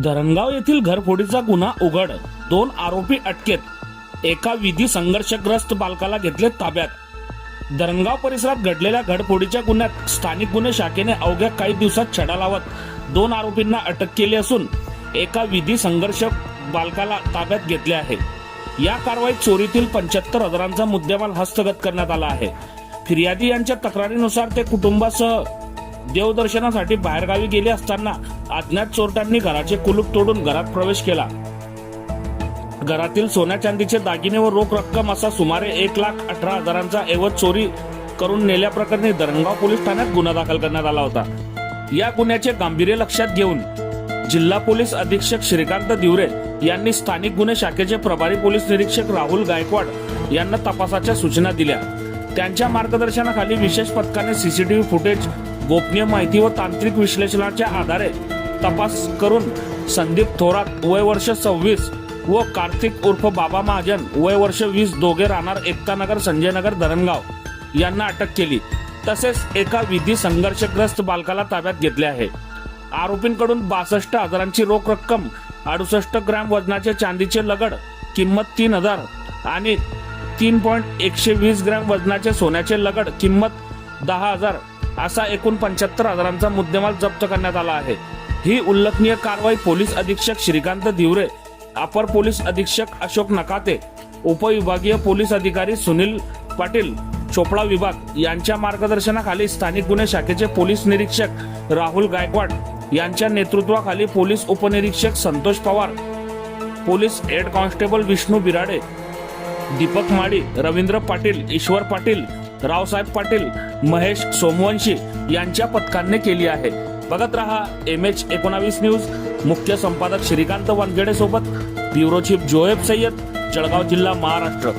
धरणगाव येथील घरफोडीचा गुन्हा उघड, 2 आरोपी अटकेत, एका विधी संघर्षग्रस्त बालकाला घेतले ताब्यात। धरणगाव परिसरात घडलेल्या घरफोडीच्या गुन्ह्यात स्थानिक गुन्हे शाखेने अवघ्या काही दिवसात छडा लावत 2 आरोपींना अटक केली असून एका विधी संघर्ष बालकाला ताब्यात घेतले आहे। या कारवाईत चोरीतील 75,000चा मुद्देमाल हस्तगत करण्यात आला आहे। फिर्यादी यांच्या तक्रारीनुसार ते कुटुंबासह देवदर्शनासाठी बाहेरगावी गेले असताना अज्ञात चोरट्यांनी घराचे कुलूप तोडून घरात प्रवेश केला। घरातील सोन्या चांदीचे दागिने व रोख रक्कम असा सुमारे 1,18,000चा ऐवज चोरी करून नेल्याप्रकरणी धरणगाव पोलीस ठाण्यात गुन्हा दाखल करण्यात आला होता। या गुन्ह्याचे गांभीर्य लक्षात घेऊन जिल्हा पोलीस अधीक्षक श्रीकांत दिवरे यांनी स्थानिक गुन्हे शाखेचे प्रभारी पोलीस निरीक्षक राहुल गायकवाड यांना तपासाच्या सूचना दिल्या। त्यांच्या मार्गदर्शनाखाली विशेष पथकाने सीसीटीव्ही फुटेज, गोपनीय माहिती व तांत्रिक विश्लेषणाच्या आधारे तपास करून संदीप थोरात वय वर्ष 26 व कार्तिक उर्फ बाबा महाजन वय वर्ष 20 दोघे राहणार एकतानगर संजयनगर धरणगाव यांना अटक केली। तसेच एका विधी संघर्षग्रस्त बालकाला ताब्यात घेतले आहे। आरोपींकडून 62,000ची रोख रक्कम, 68 ग्रॅम वजनाचे चांदीचे लगड किंमत 3,000 आणि 3.120 ग्रॅम वजनाचे सोन्याचे लगड किंमत 10,000 असा एकूण 75,000चा मुद्देमाल जप्त करण्यात आला आहे। ही उल्लेखनीय कारवाई पोलीस अधीक्षक श्रीकांत दिवरे, अपर पोलीस अधीक्षक अशोक नकाते, उपविभागीय पोलीस अधिकारी सुनील पाटील, चोपडा विभाग यांच्या मार्गदर्शनाखाली स्थानिक गुन्हे शाखेचे पोलीस निरीक्षक राहुल गायकवाड यांच्या नेतृत्वाखाली पोलीस उपनिरीक्षक Santosh Pawar, police head constable Vishnu Birade, Deepak माडी, रवींद्र पाटील, ईश्वर पाटील, रावसाहेब पाटील, महेश सोमवंशी यांच्या पथकाने केली आहे। बघत रहा MH19 न्यूज। मुख्य संपादक श्रीकांत वानखेडे सोबत ब्युरो चीफ जोएब सय्यद, जळगाव जिल्हा, महाराष्ट्र।